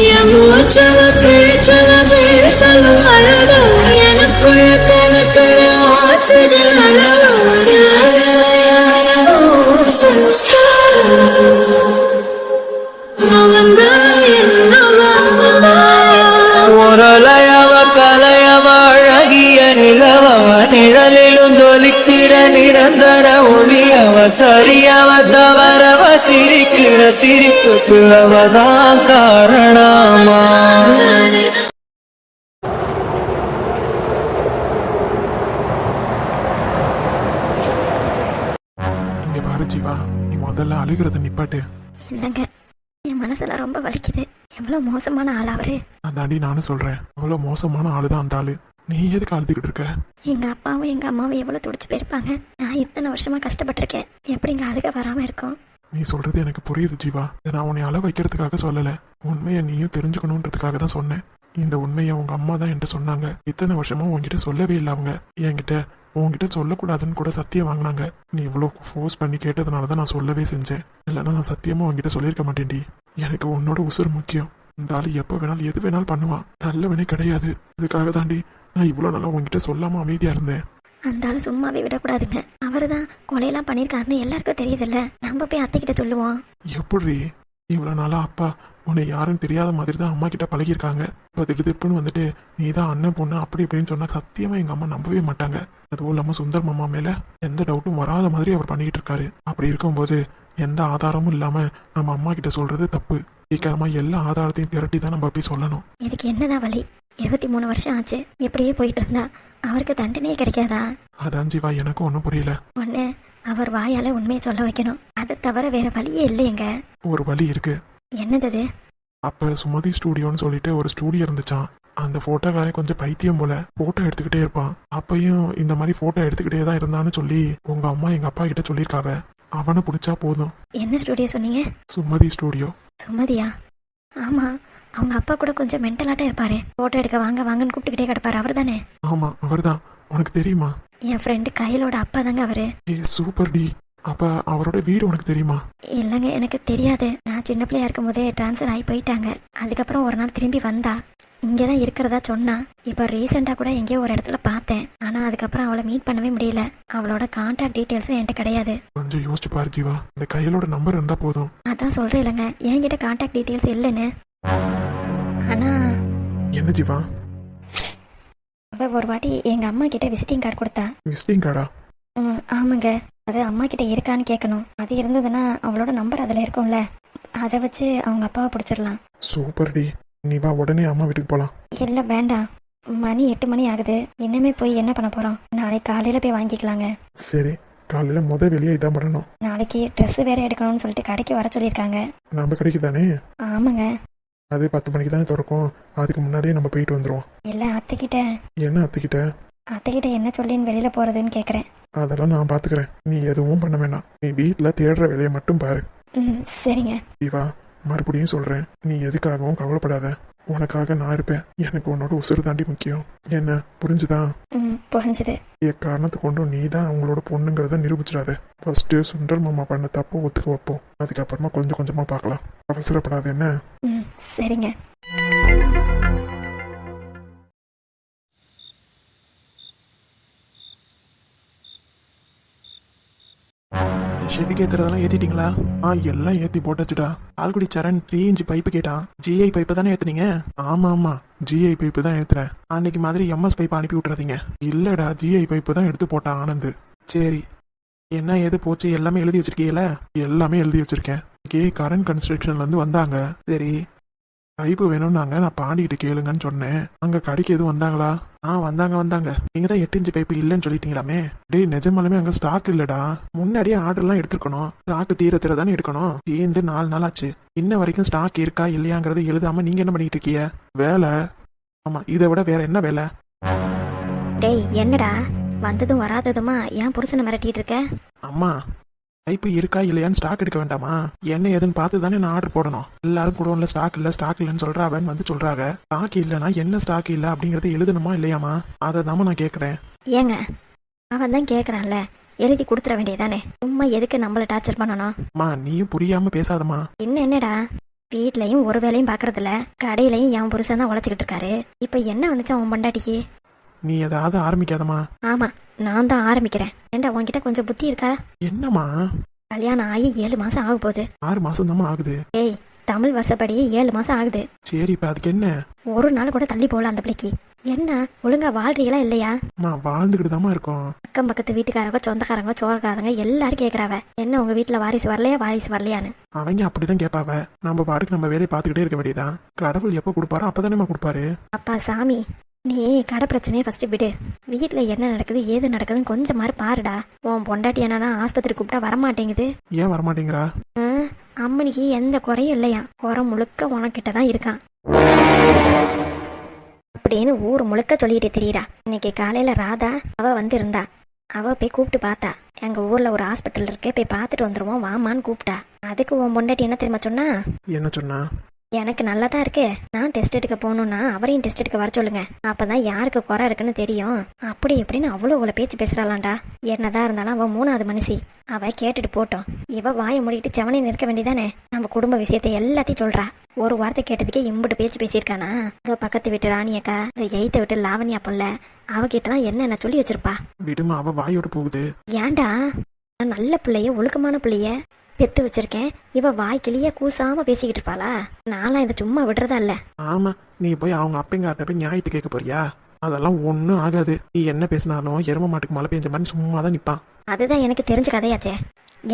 என் மூச்சவ பேச்சவ பேசலும் அழகு எனக்குள்ள கலக்கிற ஆக்சிஜன் அளவு முரளையவ கலையவ அழகிய நிலவவ நிழலிலும் ஜொலிக்கிற நிரந்தர ஒளியவ சரியவ தவறவ சிரிக்கிற சிரிப்புக்கு அவதான் காரணமா. இங்க பாரு ஜீவா, நீ முதல்ல அழுகிறத நிப்பாட்டு. இல்லைங்க, என் மனசுல ரொம்ப வலிக்குது. எவ்வளவு மோசமான ஆள் அவரு. அதாண்டி நானும் சொல்றேன், அவ்வளவு மோசமான ஆளுதான் அந்த ஆளு. நீ எதுக்கு அழுதுகிட்டு இருக்க? எங்க அப்பாவும் எங்க அம்மாவும் எவ்வளவு துடிச்சு போயிருப்பாங்க. நான் இத்தனை வருஷமா கஷ்டப்பட்டிருக்கேன். எப்படிங்க அழுக வராம இருக்கும்? நீ சொல்றது எனக்கு புரியுது ஜீவா. இதை நான் உன்னை அழ வைக்கிறதுக்காக சொல்லல, உண்மையை நீயும் தெரிஞ்சுக்கணுன்றதுக்காக தான் சொன்னேன். இந்த உண்மையை உங்க அம்மா தான் என்கிட்ட சொன்னாங்க. இத்தனை வருஷமா உன்கிட்ட சொல்லவே இல்லை. அவங்க உன்கிட்ட சொல்லக்கூடாதுன்னு கூட சத்தியம் வாங்கினாங்க. நீ இவ்வளோ ஃபோர்ஸ் பண்ணி கேட்டதுனால தான் நான் சொல்லவே செஞ்சேன். இல்லைன்னா நான் சத்தியமா உன்கிட்ட சொல்லியிருக்க மாட்டேன்டி. எனக்கு உன்னோட உசுறு முக்கியம். இந்த ஆளு எப்போ வேணாலும் எது வேணாலும் பண்ணுவான், நல்லவனே கிடையாது. இதுக்காக தாண்டி நான் இவ்வளோ நாளா உன்கிட்ட சொல்லாம அமைதியா இருந்தேன். அந்த ஆளு சும்மாவே விடக்கூடாதுங்க. அவரு தான் கொலையெல்லாம் பண்ணியிருக்காருன்னு எல்லாருக்கும் தெரியுதுல்ல. நம்ம போய் அத்தைக்கிட்ட சொல்லுவோம். எப்படி இவ்வளோ நாளா அப்பா உன்னை யாரும் தெரியாத மாதிரி தான் அம்மா கிட்ட பழகியிருக்காங்க. இப்போ திடுதிப்புன்னு வந்துட்டு நீ தான் அண்ணன் பொண்ணு அப்படி இப்படின்னு சொன்னா சத்தியமா எங்க அம்மா நம்பவே மாட்டாங்க. அதுவும் இல்லாம சுந்தர் மாமா மேல எந்த டவுட்டும் வராத மாதிரி அவர் பண்ணிக்கிட்டு இருக்காரு. அப்படி இருக்கும்போது எந்த ஆதாரமும் இல்லாம நம்ம அம்மா கிட்ட சொல்றது தப்பு. சீக்கிரமா எல்லா ஆதாரத்தையும் திரட்டி தான் நம்ம போய் சொல்லணும். இதுக்கு என்னதான் வழி? 23 வருஷம் ஆச்சு. எப்படியே போயிட்டு இருந்தா அவருக்கு தண்டனையே கிடைக்காதா? அதான் ஜீவா, எனக்கும் ஒன்றும் புரியல. ஒண்ணு அவர் வாயால உண்மையை சொல்ல வைக்கணும். அதை தவிர வேற வழியே இல்லையங்க. ஒரு வழி இருக்கு. என்னது? அப்ப சுமதி ஸ்டூடியோன்னு சொல்லிட்டு ஒரு ஸ்டூடியோ இருந்துச்சான். அந்த போட்டோக்காரன் கொஞ்சம் பைத்தியம் போல போட்டோ எடுத்துக்கிட்டே இருப்பான். அப்பயும் இந்த மாதிரி போட்டோ எடுத்துக்கிட்டே தான் இருந்தான்னு சொல்லி உங்க அம்மா எங்க அப்பா கிட்ட சொல்லியிருக்காங்க. அவனை பிடிச்சா போதும். என்ன ஸ்டூடியோ சொன்னீங்க? சுமதி ஸ்டூடியோ. சுமதியா? ஆமா, அவங்க அப்பா கூட கொஞ்சம் மென்டலாட்டா இருப்பாரு. போட்டோ எடுக்க வாங்க வாங்கன்னு கூப்பிட்டுக்கிட்டே கிடப்பாரு. அவர் தானே? ஆமா, அவர்தான். உனக்கு தெரியுமா? என் ஃப்ரெண்டு கையிலோட அப்பா தாங்க அவரு. சூப்பர் டி. அப்ப அவரோட வீடு உனக்கு தெரியுமா? இல்லைங்க, எனக்கு தெரியாது. நான் சின்ன பிள்ளையா இருக்கும் போதே டிரான்ஸ்ஃபர் ஆகி போயிட்டாங்க. அதுக்கப்புறம் ஒரு நாள் திரும்பி வந்தா இங்கதான் இருக்கிறதா சொன்னா. இப்ப ரீசெண்டா கூட எங்கேயோ ஒரு இடத்துல பார்த்தேன். ஆனா அதுக்கப்புறம் அவளை மீட் பண்ணவே முடியல. அவளோட கான்டாக்ட் டீட்டெயில்ஸும் என்கிட்ட கிடையாது. கொஞ்சம் யோசிச்சு பாரு ஜீவா, இந்த கையிலோட நம்பர் இருந்தா போதும். அதான் சொல்றேன் இல்லைங்க, என்கிட்ட கான்டாக்ட் டீட்டெயில்ஸ் இல்லைன்னு. ஆனா என்ன ஜீவா? அவ ஒரு வாட்டி எங்க அம்மா கிட்ட விசிட்டிங் கார்டு கொடுத்தா. விசிட்டிங் கார்டா? ஆமாங்க, அது அம்மா கிட்ட இருக்கான்னு கேட்கணும். அது இருந்ததுன்னா அவளோட நம்பர் அதுல இருக்கும்ல, அதை வச்சு அவங்க அப்பாவை பிடிச்சிடலாம். சூப்பர் டி. நீ வா, உடனே அம்மா வீட்டுக்கு போலாம். இல்ல வேண்டாம், மணி 8 மணி ஆகுது. இன்னமே போய் என்ன பண்ண போறோம்? நாளைக்கு காலையில போய் வாங்கிக்கலாங்க. சரி, காலையில வெளியே இதான் பண்ணணும். நாளைக்கு ட்ரெஸ் வேற எடுக்கணும்னு சொல்லிட்டு கடைக்கு வர சொல்லியிருக்காங்க. நம்ம கடைக்கு தானே? ஆமாங்க. அது 10 மணிக்கு தானே திறக்கும். அதுக்கு முன்னாடியே நம்ம போயிட்டு வந்துருவோம். இல்ல அத்தைக்கிட்ட. என்ன அத்தைக்கிட்ட? அத்தைக்கிட்ட என்ன சொல்லின்னு வெளியில போறதுன்னு கேக்குறேன். அதெல்லாம் நான் பாத்துக்கிறேன், நீ எதுவும் பண்ண வேணாம். நீ வீட்டுல தேடுற வேலையை மட்டும் பாரு. சரிங்க. இவா, மறுபடியும் சொல்றேன், நீ எதுக்காகவும் கவலைப்படாத. உனக்காக நான் இருப்பேன். எனக்கு உன்னோட உசுறு தாண்டி முக்கியம். என்ன புரிஞ்சுதா? புரிஞ்சுது. காரணத்தை கொண்டும் நீ தான் அவங்களோட பொண்ணுங்கிறத நிரூபிச்சிடாத. ஃபர்ஸ்ட் சுந்தர் மாமா பண்ண தப்ப ஒத்துக்க வைப்போம். அதுக்கப்புறமா கொஞ்சம் கொஞ்சமா பார்க்கலாம். அவசரப்படாத என்ன? சரிங்க. ஷெட்டுக்கு ஏத்துறதெல்லாம் ஏத்திட்டீங்களா? எல்லாம் ஏத்தி போட்டாச்சுடா. ஆல்குடி சரண் 3 இன்ச் பைப்பு கேட்டான். ஜிஐ பைப்பு தானே ஏத்துனீங்க? ஆமா, ஜிஐ பைப்பு தான் ஏத்துறேன். அன்னைக்கு மாதிரி எம்எஸ் பைப் அனுப்பி விட்டுறாதீங்க. இல்லடா, ஜிஐ பைப்பு தான் எடுத்து போட்டான் ஆனந்த். சரி, என்ன ஏது போச்சு எல்லாமே எழுதி வச்சிருக்கீங்கள? எல்லாமே எழுதி வச்சிருக்கேன். கரண்ட் கன்ஸ்ட்ரக்ஷன்ல இருந்து வந்தாங்க. சரி, பைப்பு வேணும்னாங்க. நான் பாண்டிகிட்டு கேளுங்கன்னு சொன்னேன். அங்க கடைக்கு எதுவும் வந்தாங்களா? வந்தாங்க. நீங்க தான் 8 இன்ச் பைப்பு இல்லைன்னு சொல்லிட்டீங்களாமே. டேய், நிஜமாலுமே அங்க ஸ்டாக் இல்லடா. முன்னாடியே ஆர்டர்லாம் எடுத்துருக்கணும். ஸ்டாக் தீர தானே எடுக்கணும். தீர்ந்து 4 நாள் ஆச்சு. இன்ன வரைக்கும் ஸ்டாக் இருக்கா இல்லையாங்கிறத எழுதாம நீங்க என்ன பண்ணிட்டு இருக்கீங்க? வேலை. ஆமா, இதை விட வேற என்ன வேலை? டேய், என்னடா வந்ததும் வராததுமா ஏன் புருஷனை மிரட்டிட்டு இருக்க? அம்மா, பைப்பு இருக்கா இல்லையான்னு ஸ்டாக் எடுக்க வேண்டாமா? என்ன ஏதுன்னு பார்த்து தானே நான் ஆர்டர் போடணும். எல்லாரும் கூட ஸ்டாக் இல்லைன்னு சொல்றாவன்னு வந்து சொல்றாங்க. ஸ்டாக் இல்லைன்னா என்ன ஸ்டாக் இல்லை அப்படிங்கறத எழுதணுமா இல்லையாமா? அதை தாம நான் கேட்கறேன். ஏங்க, அவன் தான் கேட்கறான்ல, எழுதி கொடுத்துட வேண்டியதானே. சும்மா எதுக்கு நம்மள டார்ச்சர் பண்ணணும்? நீயும் புரியாம பேசாதமா. என்னடா வீட்லயும் ஒரு வேலையும் பாக்குறதில்ல, கடையிலயும் என் புருஷன் தான் உழைச்சிக்கிட்டு இருக்காரு. இப்ப என்ன வந்துச்சு உன் பொண்டாட்டிக்கு? நீ ஏதாவது ஆரம்பிக்காதம்மா. ஆமா, நான் தான் ஆரம்பிக்கிறேன். ஏண்டா உன்கிட்ட கொஞ்சம் புத்தி இருக்கா? என்னம்மா? கல்யாணம் ஆகி 7 மாசம் ஆக போகுது. 6 மாசம் தாம்மா ஆகுது. ஏய், தமிழ் வருஷப்படி 7 மாசம் ஆகுது. சரி, இப்ப அதுக்கு என்ன? ஒரு நாள் கூட தள்ளி போகல அந்த பிள்ளைக்கு. என்ன ஒழுங்கா வாழ்றீங்களா இல்லையா? அம்மா, வாழ்ந்துகிட்டு தாம்மா இருக்கோம். அக்கம் பக்கத்து வீட்டுக்காரங்க, சொந்தக்காரங்க, சோழக்காரங்க எல்லாரும் கேக்குறாவ, என்ன உங்க வீட்டுல வாரிசு வரலையா வாரிசு வரலையான்னு. அவங்க அப்படிதான் கேட்பாவ. நம்ம பாட்டுக்கு நம்ம வேலையை பார்த்துக்கிட்டே இருக்க வேண்டியதான். கடவுள் எப்போ கொடுப்பாரோ அப்பதானேம்மா கொடுப்பாரு. அப்பா சாமி, நீ கடை பிரச்சனையே ஃபர்ஸ்ட் விடு. வீட்டுல என்ன நடக்குது ஏது நடக்குதுன்னு கொஞ்சம் மாதிரி பாருடா. உன் பொண்டாட்டி என்னன்னா ஆஸ்பத்திரி கூப்பிட்டா வரமாட்டேங்குது. ஏன் வரமாட்டேங்கிறா? அம்மனிக்கு எந்த குறையும் இல்லையா, குறை முழுக்க உனக்கிட்ட தான் இருக்கான் அப்படின்னு ஊர் முழுக்க சொல்லிட்டு தெரியுறா. இன்னைக்கு காலையில ராதா அவ வந்து இருந்தா. அவ போய் கூப்பிட்டு பார்த்தா, எங்க ஊர்ல ஒரு ஹாஸ்பிட்டல் இருக்கு, போய் பார்த்துட்டு வந்துருவோம் வாமான்னு கூப்பிட்டா. அதுக்கு உன் பொண்டாட்டி என்ன தெரியுமா சொன்னா? என்ன சொன்னா? எனக்கு நல்லா தான் இருக்கு, நான் டெஸ்ட் எடுக்க போகணும்னா அவரையும் டெஸ்ட் எடுக்க வர சொல்லுங்க, அப்பதான் யாருக்கு குறை இருக்குன்னு தெரியும். அப்படி எப்படின்னு அவ்வளோ பேச்சு பேசுறாளாண்டா. என்னதான் இருந்தாலும் அவ 3வது மனுஷி, அவ கேட்டுட்டு போட்டோம். இவ வாயை மூடிட்டு செவனே நிற்க வேண்டியதானே. நம்ம குடும்ப விஷயத்தை எல்லாத்தையும் சொல்றா. ஒரு வார்த்தை கேட்டதுக்கே இம்புட்டு பேச்சு பேசியிருக்கானா. இதோ பக்கத்து வீட்டு ராணியக்கா, இந்த எய்த்த வீட்டு லாவண்யா பொல்ல, அவகிட்டலாம் என்னென்ன சொல்லி வச்சிருப்பா. விடுமா, அவ வாயோட போகுது. ஏன்டா, நான் நல்ல பிள்ளைய ஒழுக்கமான பிள்ளைய பெத்து வச்சிருக்கேன், இவ வாய்க்கிலேயே கூசாம பேசிக்கிட்டு இருப்பாளா? நான்லாம் இதை சும்மா விடுறதா இல்ல. ஆமா, நீ போய் அவங்க அப்பங்கார்ட்ட போய் நியாயத்தை கேட்க போறியா? அதெல்லாம் ஒன்றும் ஆகாது. நீ என்ன பேசினாலும் எரும மாட்டுக்கு மழை பெஞ்ச மாதிரி சும்மா தான் நிற்பான். அதுதான் எனக்கு தெரிஞ்ச கதையாச்சே.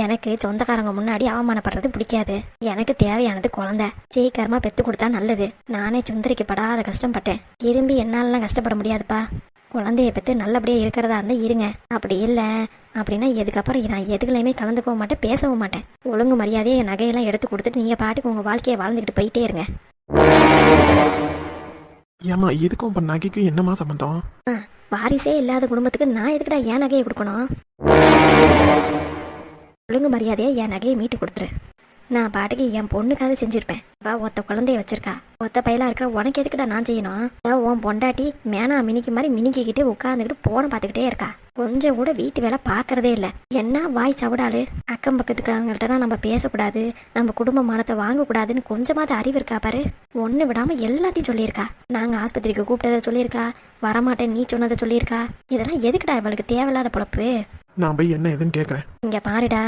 எனக்கு சொந்தக்காரங்க முன்னாடி அவமானப்படுறது பிடிக்காது. எனக்கு தேவையானது குழந்தை, சீக்கிரமா பெத்து கொடுத்தா நல்லது. நானே சுந்தரிக்கு படாத கஷ்டப்பட்டேன், திரும்பி என்னாலலாம் கஷ்டப்பட முடியாதுப்பா. குழந்தைய பெற்று நல்லபடியா இருக்கிறதா இருந்தா இருங்க, அப்படி இல்லை அப்படின்னா எதுக்கப்புறம் நான் எதுக்குலையுமே கலந்துக்கவும் மாட்டேன், பேசவும் மாட்டேன். ஒழுங்கு மரியாதையை என் நகையெல்லாம் எடுத்து கொடுத்துட்டு நீங்க பாட்டுக்கு உங்க வாழ்க்கையை வாழ்ந்துக்கிட்டு போயிட்டே இருங்க. ஏமா, இதுக்கும் இப்ப நகைக்கும் என்னமா சம்பந்தம்? வாரிசே இல்லாத குடும்பத்துக்கு நான் எதுக்குடா என் நகையை கொடுக்கணும்? ஒழுங்கு மரியாதையை என் நகையை மீட்டு கொடுத்துரு. நான் பாட்டுக்கு என் பொண்ணுக்காக செஞ்சிருப்பேன். ஒத்த குழந்தைய வச்சிருக்கா, ஒத்த பையலா இருக்கிற உனக்கு எதுக்குடா நான் செய்யணும்? உன் பொண்டாட்டி மேனா மினிக்கு மாதிரி மினிக்கிட்டு உட்காந்துக்கிட்டு போன பார்த்துக்கிட்டே இருக்கா. கொஞ்சம் கூட வீட்டு வேலை பாக்குறதே இல்லை. என்ன வாய் சவுடாலு. அக்கம் பக்கத்துக்காரங்கள்ட்ட நம்ம பேசக்கூடாது, நம்ம குடும்ப மானத்தை வாங்கக்கூடாதுன்னு கொஞ்சமாவது அறிவு இருக்கா பாரு. ஒண்ணு விடாம எல்லாத்தையும் சொல்லியிருக்கா. நாங்க ஆஸ்பத்திரிக்கு கூப்பிட்டதை சொல்லியிருக்கா, வரமாட்டேன் நீ சொன்னதை சொல்லியிருக்கா. இதெல்லாம் எதுக்குடா இவளுக்கு தேவையில்லாத பொழப்பு? நான் போய் என்ன எதுன்னு கேட்கறேன். இங்க பாருடா,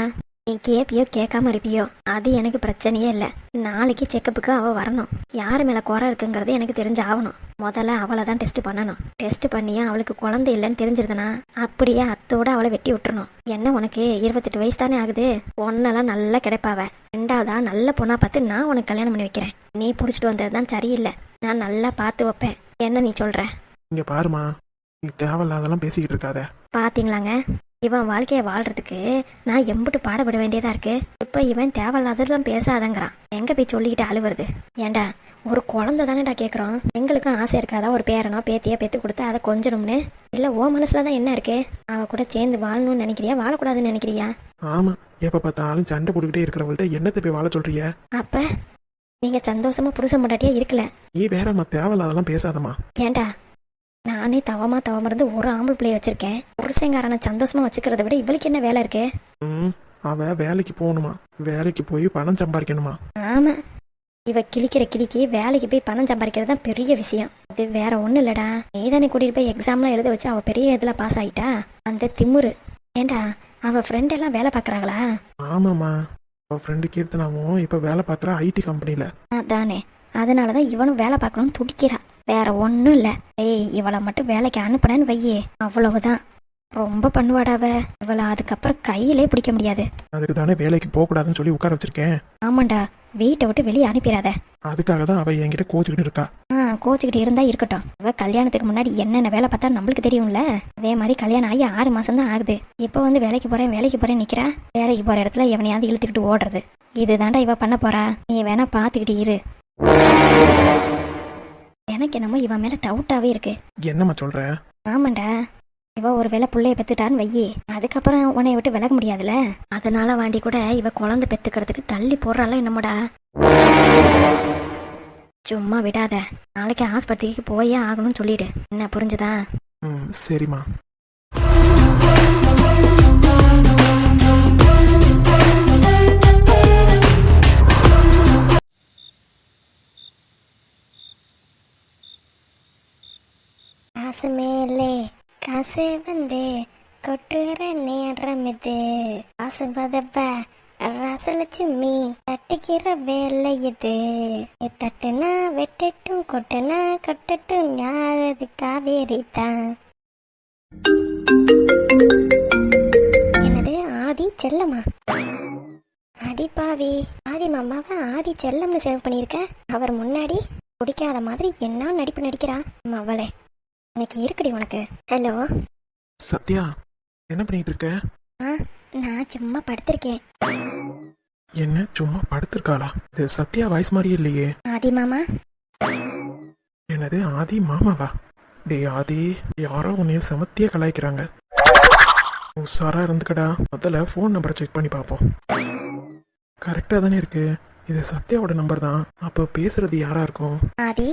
நீ கேப்பியோ கேட்காம இருப்பியோ அது எனக்கு பிரச்சனையே இல்லை. நாளைக்கு செக்கப்புக்கு அவ வரணும். யாரு மேல குறை இருக்குங்கிறது எனக்கு தெரிஞ்சு ஆகணும். முதல்ல அவளை தான் டெஸ்ட் பண்ணணும். டெஸ்ட் பண்ணியா அவளுக்கு குழந்தை இல்லைன்னு தெரிஞ்சிருதுன்னா அப்படியே அத்தோட அவளை வெட்டி விட்டுறணும். என்ன உனக்கு 28 வயசு தானே ஆகுது, ஒன்னெல்லாம் நல்லா கிடைப்பாவ. 2வதா நல்ல பொண்ணா பார்த்து நான் உனக்கு கல்யாணம் பண்ணி வைக்கிறேன். நீ புடிச்சிட்டு வந்ததுதான் சரியில்லை, நான் நல்லா பார்த்து வைப்பேன். என்ன நீ சொல்ற? இங்க பாருமா, நீ தேவையில்லாதெல்லாம் பேசிக்கிட்டு இருக்காத. பாத்தீங்களாங்க, இவன் வாழ்க்கைய வாழ்றதுக்கு நான் எம்பிட்டு பாடுபட வேண்டியதா இருக்கு. இப்ப இவன் தேவையில்லாததெல்லாம் பேசாதங்கிறான். எங்க போய் சொல்லிக்கிட்டு அழுவுறது? ஏண்டா, ஒரு குழந்தை தானேடா கேட்குறோம். எங்களுக்கும் ஆசை இருக்காதா ஒரு பேரனோ பேத்தியோ பெத்து கொடுத்து அதை கொஞ்சணும்னு? இல்ல ஓ மனசுலதான் என்ன இருக்கு? அவ கூட சேர்ந்து வாழணும்னு நினைக்கிறியா, வாழக்கூடாதுன்னு நினைக்கிறியா? ஆமா, எப்ப பார்த்தாலும் சண்டை போட்டுக்கிட்டே இருக்கிறவங்கள்ட்ட என்னத்தை போய் வாழ சொல்றிய? அப்ப நீங்க சந்தோஷமா புருஷ முன்னாடியே இருக்கல. நீ வேறம்மா, தேவையில்லாதெல்லாம் பேசாதம்மா. ஏண்டா, நானே தவமா தவமருந்து ஒரு ஆம்பளை பிள்ளைய வச்சிருக்கேன். புருஷங்காரனை சந்தோஷமா வச்சுக்கிறத விட இவளுக்கு என்ன வேலை இருக்கு? அவ வேலைக்கு போகணுமா, வேலைக்கு போய் பணம் சம்பாதிக்கணுமா? ஆமா, இவ கிளிக்கிற கிளிக்கு வேலைக்கு போய் பணம் சம்பாதிக்கிறது தான் பெரிய விஷயம். அது வேற ஒண்ணு இல்லடா. நீதானே கூட்டிட்டு போய் எக்ஸாம்லாம் எழுத வச்சு அவ பெரிய இதுல பாஸ் ஆயிட்டா, அந்த திமுரு. ஏண்டா, அவ ஃப்ரெண்ட் எல்லாம் வேலை பாக்குறாங்களா? ஆமாமா, அவ ஃப்ரெண்டு கீர்த்தனாவும் இப்ப வேலை பாக்குற ஐடி கம்பெனில. அதானே, அதனாலதான் இவனும் வேலை பார்க்கணும்னு துடிக்கிறா. வேற ஒன்னும் இல்ல. ஏய், இவளை மட்டும் வேலைக்கு அனுப்புனேன்னு வையே, அவ்வளவுதான். ரொம்ப பண்ணுவாடாவ. இவளை அதுக்கப்புறம் கையிலே பிடிக்க முடியாது. அதுக்கு தானே வேலைக்கு போக கூடாதுன்னு சொல்லி உட்கார வச்சிருக்கேன். ஆமாண்டா, வீட்டை விட்டு வெளியே அனுப்பிடாத. அதுக்காக தான் அவ என்கிட்ட கோச்சுக்கிட்டு இருக்கா. கோச்சுக்கிட்டு இருந்தா இருக்கட்டும். இவ கல்யாணத்துக்கு முன்னாடி என்னென்ன வேலை பார்த்தா நம்மளுக்கு தெரியும்ல. அதே மாதிரி கல்யாணம் ஆகி 6 மாசம் தான் ஆகுது. இப்போ வந்து வேலைக்கு போறேன் நிக்கிறா. வேலைக்கு போற இடத்துல எவனையாவது இழுத்துக்கிட்டு ஓடுறது. இதுதாண்டா இவ பண்ண போறா. நீ வேணா பாத்துக்கிட்டு இரு. எனக்கு என்னமோ இவன் மேல டவுட்டாவே இருக்கு. என்னம்மா சொல்ற? ஆமாண்டா, இவ ஒரு வேளை புள்ளைய பெத்துட்டான்னு வையே, அதுக்கப்புறம் உன்னை விட்டு விலக முடியாதுல. அதனால வாண்டி கூட இவ குழந்தை பெத்துக்கிறதுக்கு தள்ளி போடுறாளோ என்னமோடா. சும்மா விடாத, நாளைக்கு ஆஸ்பத்திரிக்கு போயே ஆகணும்னு சொல்லிடு. என்ன புரிஞ்சுதா? சரிம்மா. காசு மேலே காசு வந்து கொட்டுற நேரம் இது காசு பதப்ப ராசலட்சுமி தட்டுக்கிற வேலை இது தட்டுனா வெட்டட்டும் கொட்டுனா கொட்டட்டும் யாரது காவேரி தான். என்னது ஆதி செல்லமா? அடிப்பாவி, ஆதி மாமாவை ஆதி செல்லம்னு சேவ் பண்ணியிருக்க. அவர் முன்னாடி பிடிக்காத மாதிரி என்ன நடிப்பு நடிக்கிறா அவளே. எனக்கு இருக்குடி உனக்கு. ஹலோ சத்யா, என்ன பண்ணிட்டு இருக்க? நான் சும்மா படுத்திருக்கேன். என்ன சும்மா படுத்திருக்காளா? இது சத்யா வாய்ஸ் மாதிரியே இல்லையே. ஆதி மாமா. என்னது ஆதி மாமாவா? டே ஆதி, யாரோ உன்னைய சமத்தியா கலாய்க்கிறாங்க. உஷாரா இருந்துக்கடா. முதல்ல ஃபோன் நம்பரை செக் பண்ணி பார்ப்போம். கரெக்டா தானே இருக்கு. இது சத்யாவோட நம்பர் தான். அப்போ பேசுறது யாரா இருக்கும்? ஆதி.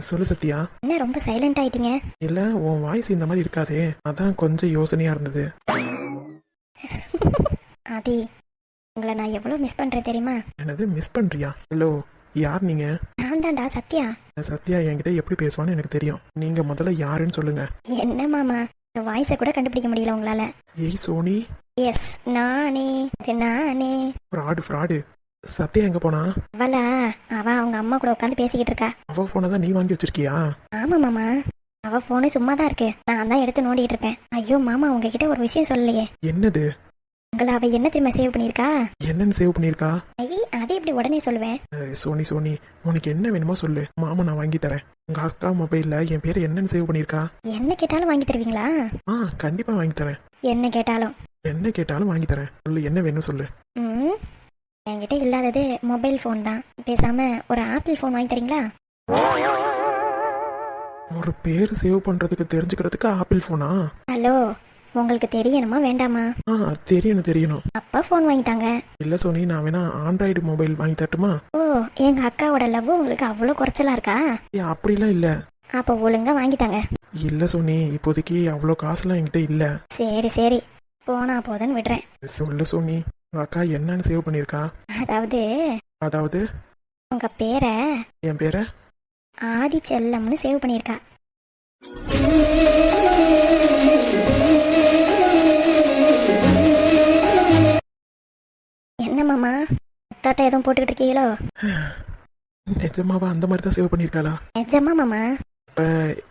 சொல்லு சத்யா. என்ன ரொம்ப சைலண்ட் ஆயிட்டீங்க? இல்ல, உன் வாய்ஸ் இந்த மாதிரி இருக்காதே, அதான் கொஞ்சம் யோசனையா இருந்தது. ஆதி, உங்களை நான் எவ்வளவு மிஸ் பண்றேன் தெரியுமா? என்னது மிஸ் பண்றியா? ஹலோ, யார் நீங்க? நான் தான்டா சத்யா. சத்யா என்கிட்ட எப்படி பேசுவான்னு எனக்கு தெரியும். நீங்க முதல்ல யாருன்னு சொல்லுங்க. என்ன மாமா, வாய்ஸை கூட கண்டுபிடிக்க முடியல உங்களால? ஏய் சோனி. எஸ், நானே. நானே. ஃப்ராடு. சத்யா எங்க போனா? அவ அவங்க அம்மா கூட உட்காந்து பேசிக்கிட்டு இருக்கா. அவ போனை தான் நீ வாங்கி வச்சிருக்கியா? ஆமா மாமா, அவ போனு சும்மா தான் இருக்கு. நான் தான் எடுத்து நோண்டிட்டு இருப்பேன். ஐயோ மாமா, உங்ககிட்ட ஒரு விஷயம் சொல்லலையே. என்னது? உங்களை அவ என்ன தெரியுமா சேவ் பண்ணிருக்கா? என்னன்னு சேவ் பண்ணிருக்கா? ஐயே, அதை எப்படி உடனே சொல்லுவேன்? சோனி, உனக்கு என்ன வேணுமோ சொல்லு, மாமா நான் வாங்கி தரேன். உங்க அக்கா மொபைல்ல என் பேரை என்னன்னு சேவ் பண்ணிருக்கா? என்ன கேட்டாலும் வாங்கி தருவீங்களா? கண்டிப்பா வாங்கி தரேன். என்ன கேட்டாலும் வாங்கி தரேன். சொல்லு, என்ன வேணும் சொல்லு. என்கிட்ட இல்லாதது மொபைல் ஃபோன் தான். பேசாம ஒரு ஆப்பிள் ஃபோன் வாங்கி தரீங்களா? ஒரு பேர் சேவ் பண்றதுக்கு தெரிஞ்சுக்கிறதுக்கு ஆப்பிள் ஃபோனா? ஹலோ, உங்களுக்கு தெரியணுமா வேண்டாமா? தெரியணும். அப்பா ஃபோன் வாங்கி தாங்க. இல்ல சோனி, நான் வேணா ஆண்ட்ராய்டு மொபைல் வாங்கி தட்டுமா? ஓ, எங்க அக்காவோட லவ் உங்களுக்கு அவ்வளோ குறைச்சலா இருக்கா? அப்படிலாம் இல்ல. அப்ப ஒழுங்கா வாங்கி தாங்க. இல்ல சோனி, இப்போதைக்கு அவ்வளோ காசுலாம் என்கிட்ட இல்ல. சரி, போனா போதுன்னு விடுறேன். சொல்லு சோனி, உங்க அக்கா என்னன்னு சேவ் பண்ணிருக்கா? அதாவது உங்க பேரை, என் பேரை ஆதி செல்லம்னு சேவ் பண்ணிருக்கா. என்ன மாமா, தோட்டம் எதுவும் போட்டுக்கிட்டு இருக்கீங்களோ? நிஜமாவா அந்த மாதிரி தான் சேவ் பண்ணிருக்காளா? நிஜமா மாமா. இப்ப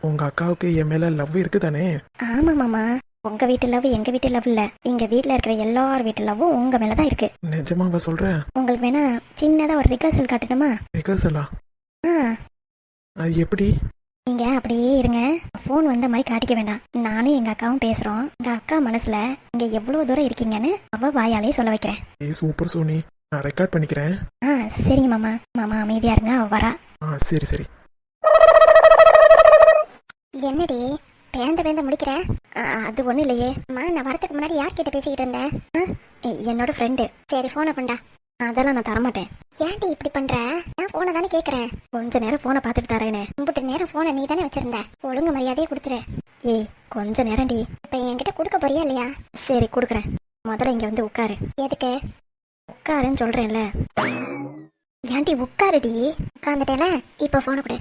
உங்க அக்காவுக்கு என் மேல லவ் இருக்குதானே? ஆமா மாமா, உங்க வீட்டு லவ் எங்க வீட்டு லவ் இல்ல. இங்க வீட்டுல இருக்கிற எல்லார் வீட்டு லவ்வும் உங்க மேலதான் இருக்கு. நிஜமாவா சொல்ற? உங்களுக்கு வேணா சின்னதா ஒரு ரிகர்சல் காட்டணுமா? ரிகர்சலா? அது எப்படி? நீங்க அப்படியே இருங்க, போன் வந்த மாதிரி காட்டிக்க வேண்டாம். நானும் எங்க அக்காவும் பேசுறோம். எங்க அக்கா மனசுல இங்க எவ்வளவு தூரம் இருக்கீங்கன்னு அவ வாயாலே சொல்ல வைக்கிறேன். சூப்பர் சோனி, நான் ரெக்கார்ட் பண்ணிக்கிறேன். சரிங்க மாமா. மாமா அமைதியா இருங்க, அவ வரா. சரி. என்னடி பேந்த முடிக்கிற? அது ஒண்ணு இல்லையே. நான் வரதுக்கு முன்னாடி யார்கிட்ட பேசிக்கிட்டு இருந்தேன்? என்னோட ஃப்ரெண்டு. சரி, போனை கொண்டா. அதெல்லாம் நான் தரமாட்டேன். ஏன்டி இப்படி பண்ற? நான் போனை தானே கேக்குறேன். கொஞ்ச நேரம் போனை பார்த்துட்டு தரேனே. கும்பிட்டு நேரம் போனை நீ தானே வச்சிருந்த. ஒழுங்கு மரியாதையே கொடுத்துரு. ஏய், கொஞ்ச நேரம்டி. இப்ப என்கிட்ட கொடுக்க போறியா இல்லையா? சரி, கொடுக்குறேன். முதல்ல இங்க வந்து உட்காரு. எதுக்கு? உட்காருன்னு சொல்றேன்ல. ஏன்டி உட்காருடி. உட்காந்துட்டேல, இப்ப போனை கொடு.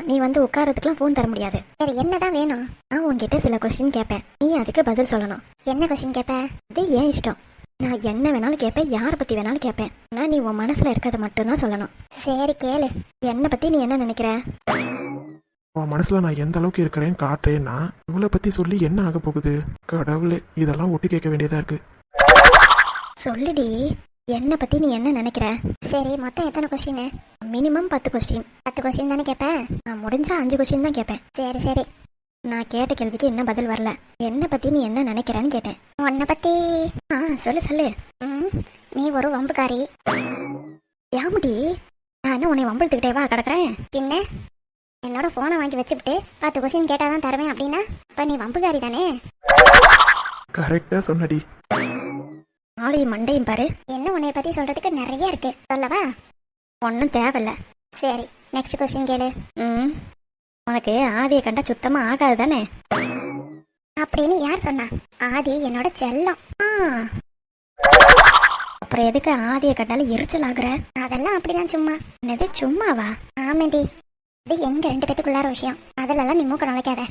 நீ வந்து உட்காரதுக்குலாம் போன் தர முடியாது. சரி, என்னதான் வேணும்? நான் உன்கிட்ட சில கொஸ்டின் கேட்பேன், நீ அதுக்கு பதில் சொல்லணும். என்ன கொஸ்டின் கேட்ப? இது ஏன் இஷ்டம். நான் என்ன வேணாலும் கேட்பேன், யாரை பத்தி வேணாலும் கேட்பேன். ஆனா நீ உன் மனசுல இருக்கிறத மட்டும்தான் சொல்லணும். சரி, கேளு. என்னை பத்தி நீ என்ன நினைக்கிற? உன் மனசுல நான் எந்த அளவுக்கு இருக்கிறேன்னு காட்டுறேன்னா இவளை பத்தி சொல்லி என்ன ஆக போகுது? கடவுளே, இதெல்லாம் ஒட்டி கேட்க வேண்டியதா இருக்கு. சொல்லுடி, என்ன பத்தி நீ என்ன நினைக்கிற? சரி, மொத்தம் எத்தனை கொஸ்டின்? Minimum 10 question. 10 கொஸ்டின் தானே கேட்பேன்? நான் முடிஞ்சா 5 கொஸ்டின் தான் கேட்பேன். சரி. நான் கேட்ட கேள்விக்கு என்ன பதில் வரல. என்ன பத்தி நீ என்ன நினைக்கிறேன்னு கேட்டேன். உன்னை பத்தி சொல்லு. நீ ஒரு வம்புக்காரி. யாமுடி, நான் என்ன உன்னை வம்புழுத்துக்கிட்டே வா கிடக்குறேன்? பின்ன என்னோட போனை வாங்கி வச்சுக்கிட்டு 10 கொஸ்டின் கேட்டாதான் தருவேன் அப்படின்னா இப்ப நீ வம்புக்காரி தானே? கரெக்டா சொன்னடி. ஆளையும் மண்டையும் பாரு. என்ன உன்னை பத்தி சொல்றதுக்கு நிறைய இருக்கு, சொல்லவா? ஒன்னும் தேவையில்ல. சரி, நெக்ஸ்ட் கொஸ்டின் கேளு. உனக்கு ஆதியை கண்டா சுத்தமா ஆகாது தானே? அப்படின்னு யார் சொன்னா? ஆதி என்னோட செல்லம். அப்புறம் எதுக்கு ஆதியை கண்டாலும் எரிச்சல் ஆகுற? அதெல்லாம் அப்படிதான், சும்மா. என்னது சும்மாவா? ஆமாண்டி, இது எங்க 2 பேத்துக்குள்ளார விஷயம். அதுலலாம் நீ மூக்க நுழைக்காத.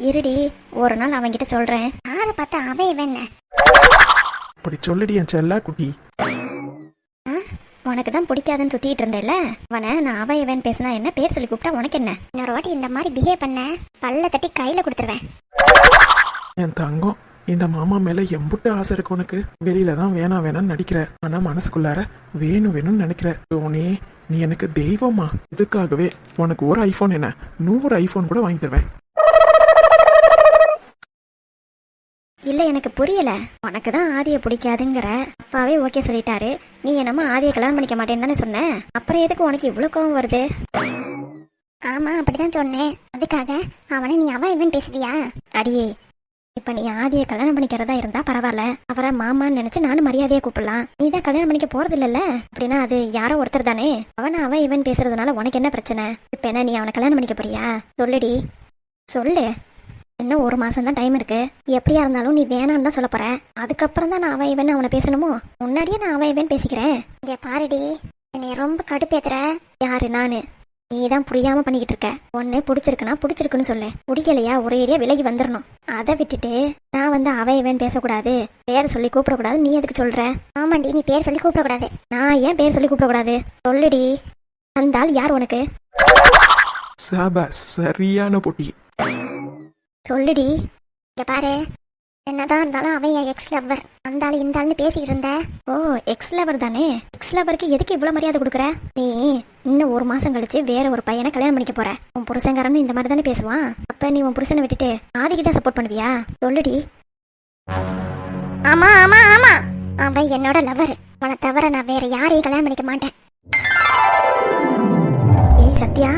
இருடி, ஒரு நாள் அவன்கிட்ட சொல்றேன். ஆளை பார்த்தா அவன் இவன் அப்படி சொல்லிடி என் செல்லா குட்டி. உனக்கு தான் பிடிக்காதுன்னு சுத்திட்டு இருந்தேல்ல, அவனை நான் அவ இவன் பேசினா என்ன, பேர் சொல்லி கூப்பிட்டா உனக்கு என்ன? இன்னொரு வாட்டி இந்த மாதிரி பிஹேவ் பண்ண பல்ல தட்டி கையில கொடுத்துருவேன். என் தங்கம், இந்த மாமா மேல எம்புட்டு ஆசை இருக்கு உனக்கு. வெளியில தான் வேணாம்னு நடிக்கிற, ஆனா மனசுக்குள்ளார வேணும்னு நினைக்கிற. சோனி, நீ எனக்கு தெய்வமா. இதுக்காகவே உனக்கு ஒரு ஐபோன் என்ன 100 ஐபோன் கூட வாங்கி தருவேன். இல்ல, எனக்கு புரியல. உனக்கு தான் ஆதியை பிடிக்காதுங்கிற, அப்பாவே ஓகே சொல்லிட்டாரு. நீ என்னமோ ஆதியை கல்யாணம் பண்ணிக்க மாட்டேன்னு தானே சொன்ன. அப்புறம் எதுக்கு உனக்கு இவ்வளவு கோவம் வருது? ஆமா, அப்படிதான் சொன்னேன். அதுக்காக அவனை நீ அவன் இவன் பேசுவியா? அடியே, இப்ப நீ ஆதியை கல்யாணம் பண்ணிக்கிறதா இருந்தா பரவாயில்ல, அவரை மாமான்னு நினைச்சு நானும் மரியாதையா கூப்பிடலாம். நீ தான் கல்யாணம் பண்ணிக்க போறது இல்லல்ல, அப்படின்னா அது யாரோ ஒருத்தர் தானே. அவன் இவன் பேசுறதுனால உனக்கு என்ன பிரச்சனை? இப்ப என்ன நீ அவனை கல்யாணம் பண்ணிக்க போறியா? சொல்லுடி, சொல்லு. இன்னும் 1 மாசம் தான் டைம் இருக்கு. எப்படியா இருந்தாலும் நீ வேணான்னு தான் சொல்ல போற. அதுக்கப்புறம் தான் நான் அவன் இவன் அவனை பேசணுமோ? முன்னாடியே நான் அவன் இவன் பேசிக்கிறேன். இங்க பாருடி, என்னை ரொம்ப கடுப்பேத்துற. யாரு? நானு? நீ தான் புரியாம பண்ணிக்கிட்டு இருக்க. ஒன்னு பிடிச்சிருக்குன்னா பிடிச்சிருக்குன்னு சொல்லு, பிடிக்கலையா ஒரேடியா விலகி வந்துடணும். அதை விட்டுட்டு நான் வந்து அவன் இவன் பேசக்கூடாது, பேரை சொல்லி கூப்பிடக்கூடாது, நீ எதுக்கு சொல்ற? ஆமாண்டி, நீ பேர் சொல்லி கூப்பிடக்கூடாது. நான் ஏன் பேர் சொல்லி கூப்பிடக்கூடாது? சொல்லுடி, அந்த ஆள் யார் உனக்கு? சாபாஸ், சரியான போட்டி. சொல்லுடி. இங்க பாரு, என்னதான் இருந்தாலும் அவன் என் எக்ஸ் லவ்வர். அந்த ஆளு இந்த ஆள்னு பேசிக்கிட்டு இருந்த. ஓ, எக்ஸ் லவர் தானே. எக்ஸ் லவருக்கு எதுக்கு இவ்வளவு மரியாதை கொடுக்குற? நீ இன்னும் 1 மாசம் கழிச்சு வேற ஒரு பையனை கல்யாணம் பண்ணிக்க போற. உன் புருஷங்காரன்னு இந்த மாதிரி தானே பேசுவான். அப்ப நீ உன் புருஷனை விட்டுட்டு ஆதிக்கு தான் சப்போர்ட் பண்ணுவியா? சொல்லுடி. ஆமா ஆமா ஆமா, அவன் என்னோட லவர். அவனை தவிர நான் வேற யாரையும் கல்யாணம் பண்ணிக்க மாட்டேன். ஏய் சத்யா,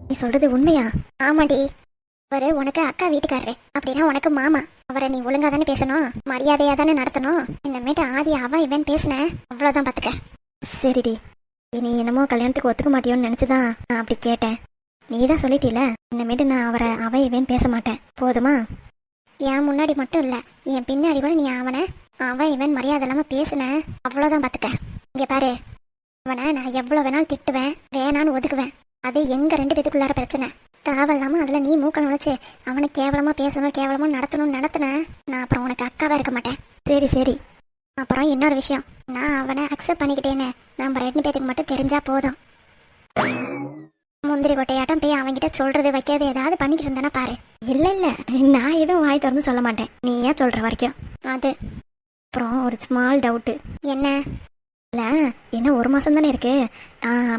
நீ சொல்றது உண்மையா? ஆமாடி, அவரு உனக்கு அக்கா வீட்டுக்காரரு, அப்படின்னா உனக்கு மாமா. அவரை நீ ஒழுங்கா தானே பேசணும், மரியாதையா தானே நடத்தணும். இன்னமேட்டு ஆதி அவன் இவன் பேசின அவ்வளவுதான் பாத்துக்க. சரிடி, நீ என்னமோ கல்யாணத்துக்கு ஒத்துக்க மாட்டியோன்னு நினைச்சுதான் நான் அப்படி கேட்டேன். நீ தான் சொல்லிட்டீல, இன்னமேட்டு நான் அவரை அவன் இவன் பேச மாட்டேன், போதுமா? என் முன்னாடி மட்டும் இல்ல, என் பின்னாடி கூட நீ அவனை அவன் இவன் மரியாதை இல்லாம பேசின அவ்வளவுதான் பாத்துக்க. இங்க பாரு, அவனை நான் எவ்வளவு வேணாலும் திட்டுவேன், வேணான்னு ஒதுக்குவேன். அது எங்க 2 பேத்துக்குள்ளார பிரச்சனை. தேவையில்லாம அதுல நீ மூக்க நுழைச்சு அவனை கேவலமா பேசணும், கேவலமா நடத்தின நான் அப்புறம் உனக்கு அக்காவா இருக்க மாட்டேன். சரி சரி. அப்புறம் இன்னொரு விஷயம், நான் அவனை அக்செப்ட் பண்ணிக்கிட்டேன்னு நம்ம 2 பேத்துக்கு மட்டும் தெரிஞ்சா போதும். முந்திரி கொட்டையாட்டம் போய் அவன்கிட்ட சொல்றது வைக்கிறது ஏதாவது பண்ணிக்கிட்டு இருந்தானா பாரு. இல்ல இல்ல, நான் எதுவும் வாய் திறந்து சொல்ல மாட்டேன், நீ ஏன் சொல்ற வரைக்கும். அது அப்புறம் ஒரு ஸ்மால் டவுட்டு. என்ன? இல்ல, இன்னும் 1 மாசம் தானே இருக்கு.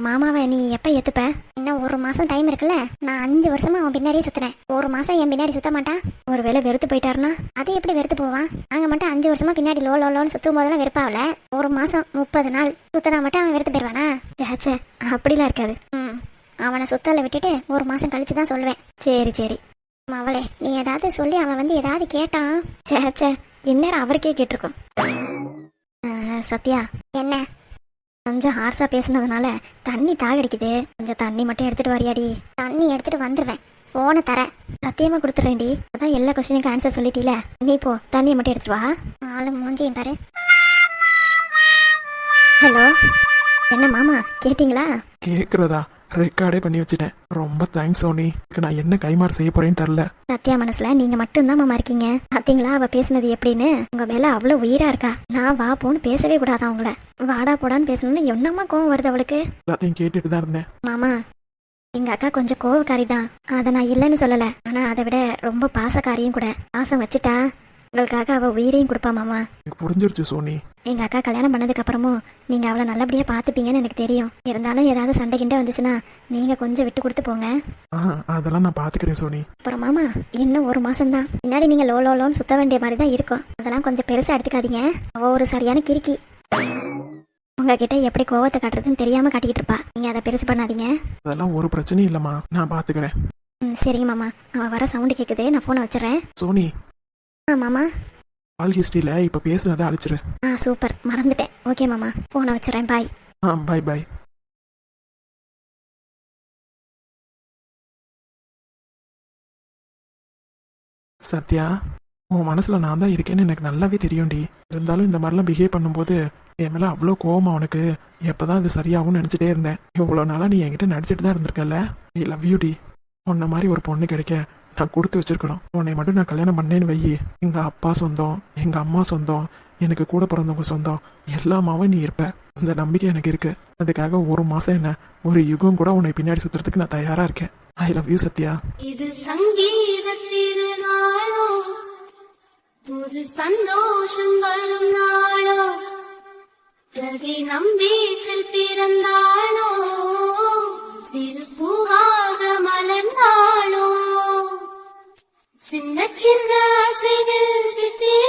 மாமாவை நீ எப்ப ஏத்துப்ப? இன்னும் 1 மாசம் டைம் இருக்குல்ல. நான் 5 வருஷமா அவன் பின்னாடியே சுத்தினேன். 1 மாசம் என் பின்னாடி சுத்த மாட்டான். ஒருவேளை வெறுத்து போயிட்டாருன்னா? அது எப்படி வெறுத்து போவான்? நாங்க மட்டும் 5 வருஷமா பின்னாடி லோன்னு சுத்தும் போதெல்லாம் வெறுப்பாவல. 1 மாசம் 30 நாள் சுத்தினா மட்டும் அவன் வெறுத்து போயிடுவானா? சேச்சே, அப்படிலாம் இருக்காது. அவனை சுத்தல விட்டுட்டு 1 மாசம் கழிச்சு தான் சொல்லுவேன். சரி சரி. அவளே, நீ ஏதாவது சொல்லி அவன் வந்து ஏதாவது கேட்டான். சேச்சே, இந்நேரம் அவருக்கே கேட்டிருக்கோம். சத்யா, என்ன? கொஞ்சம் ஹார்ஸா பேசுனதுனால தண்ணி தாகடிக்குது, கொஞ்சம் தண்ணி மட்டும் எடுத்துட்டு வரியாடி? தண்ணி எடுத்துட்டு வந்துருவேன், போனை தர. சத்தியமா கொடுத்துறேன்டி, அதான் எல்லா கொஸ்டினுக்கும் ஆன்சர் சொல்லிட்டீல. நீ போ, தண்ணியை மட்டும் எடுத்துட்டு வா. ஆளு மூஞ்சியும் பாரு. ஹலோ, என்ன மாமா கேட்டிங்களா? கேக்குறதா? ரெக்கார்டே பண்ணி வச்சுட்டேன். ரொம்ப தேங்க்ஸ் சோனி. இதுக்கு நான் என்ன கைமாறு செய்ய போறேன்னு தெரியல. சத்யா மனசுல நீங்க மட்டும்தான் மாமா இருக்கீங்க. பாத்தீங்களா அவ பேசுனது எப்படின்னு? உங்க மேல அவ்வளவு உயிரா இருக்கா. நான் வா போன்னு பேசவே கூடாதா அவங்கள. வாடா போடான்னு பேசணும்னு என்னமா கோவம் வருது அவளுக்கு? எல்லாத்தையும் கேட்டுட்டு தான் இருந்தேன். மாமா, எங்க அக்கா கொஞ்சம் கோவக்காரி தான், அதை நான் இல்லைன்னு சொல்லல. ஆனா அதை விட ரொம்ப பாசக்காரியும் கூட. பாசம் வச்சுட்டா உங்களுக்காக அவ உயிரையும் கொடுப்பா மாமா. எனக்கு புரிஞ்சிருச்சு சோனி. எங்க அக்கா கல்யாணம் பண்ணதுக்கு அப்புறமும் நீங்க அவளை நல்லபடியா பாத்துப்பீங்கன்னு எனக்கு தெரியும். இருந்தாலும் ஏதாவது சண்டை கிண்டை வந்துச்சுன்னா நீங்க கொஞ்சம் விட்டு கொடுத்து போங்க. அதெல்லாம் நான் பாத்துக்கிறேன் சோனி. அப்புறம் மாமா, இன்னும் 1 மாசம் தான். பின்னாடி நீங்க லோன்னு சுத்த வேண்டிய மாதிரி தான் இருக்கும். அதெல்லாம் கொஞ்சம் பெருசா எடுத்துக்காதீங்க. அவ ஒரு சரியான கிறுக்கி. உங்ககிட்ட எப்படி கோவத்தை காட்டுறதுன்னு தெரியாம காட்டிக்கிட்டு இருப்பா. நீங்க அதை பெருசு பண்ணாதீங்க. அதெல்லாம் ஒரு பிரச்சனையும் இல்லம்மா, நான் பாத்துக்கிறேன். சரிங்க மாமா. அவ வர சவுண்டு கேக்குது, நான் போனை வச்சிடறேன். சோனி, மாமா, கால் ஹிஸ்டரியில இப்ப பேசுனதை அழிச்சிரு. சூப்பர், மறந்துட்டேன். ஓகே மாமா, போனை வச்சிடறேன். பாய். பாய் பாய். சத்யா, உன் மனசுல நான் தான் இருக்கேன்னு எனக்கு நல்லாவே தெரியும்டி. இருந்தாலும் இந்த மாதிரிலாம் பிஹேவ் பண்ணும்போது என் மேல அவ்வளோ கோவமா உனக்கு. எப்பதான் இது சரியாகும்னு நினைச்சிட்டே இருந்தேன். இவ்வளோ நாளா நீ என்கிட்ட நடிச்சிட்டு தான் இருந்திருக்கல. ஐ லவ் யூ டி. உன்ன மாதிரி ஒரு பொண்ணு கிடைக்க நான் கொடுத்து வச்சிருக்கணும். உன்னை மட்டும் நான் கல்யாணம் பண்ணேன்னு வையி, எங்க அப்பா சொந்தம், எங்க அம்மா சொந்தம், எனக்கு கூட பிறந்தவங்க சொந்தம் எல்லாமாவும் நீ இருப்ப. அந்த நம்பிக்கை எனக்கு இருக்கு. அதுக்காக ஒரு மாசம் என்ன, ஒரு யுகம் கூட உன்னை பின்னாடி சுத்துறதுக்கு நான் தயாரா இருக்கேன். ஐ லவ் யூ சத்யா. இது சங்கீத திருநாளோ, ஒரு சந்தோஷம் வரும் நாளோ, பிரதி நம்பீட்டில் பிறந்தாளோ, சிறு பூவாக மலர்ந்தாளோ, சின்ன சின்ன ஆசைகள் சித்திர